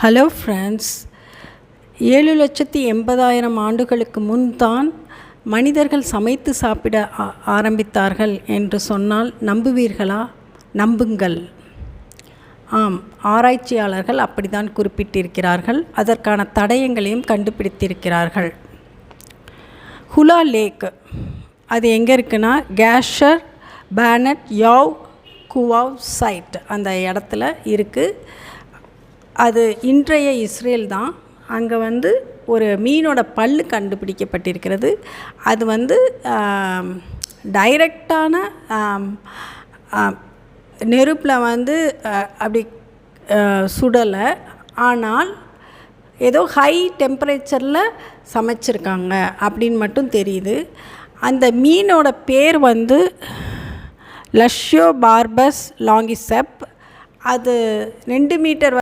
Hello friends, 7,80,000 ஆண்டுகளுக்கு முன்தான் மனிதர்கள் சமைத்து சாப்பிட ஆரம்பித்தார்கள் என்று சொன்னால் நம்புவீர்களா? நம்புங்கள். ஆம், ஆராய்ச்சியாளர்கள் அப்படித்தான் குறிப்பிட்டிருக்கிறார்கள். அதற்கான தடயங்களையும் கண்டுபிடித்திருக்கிறார்கள். ஹுலா லேக் அது எங்கே இருக்குன்னா, கேஷர் பேனட் யாவ் குவாவ் சைட் அந்த இடத்துல இருக்குது. அது இன்றைய இஸ்ரேல் தான். அங்கே ஒரு மீனோட பல்லு கண்டுபிடிக்கப்பட்டிருக்கிறது. அது டைரெக்டான நெருப்பில் அப்படி சுடலை, ஆனால் ஏதோ ஹை டெம்பரேச்சரில் சமைச்சிருக்காங்க அப்படின்னு மட்டும் தெரியுது. அந்த மீனோட பேர் லஷ்யோபார்பஸ் லாங்கிசெப். அது 2 மீட்டர்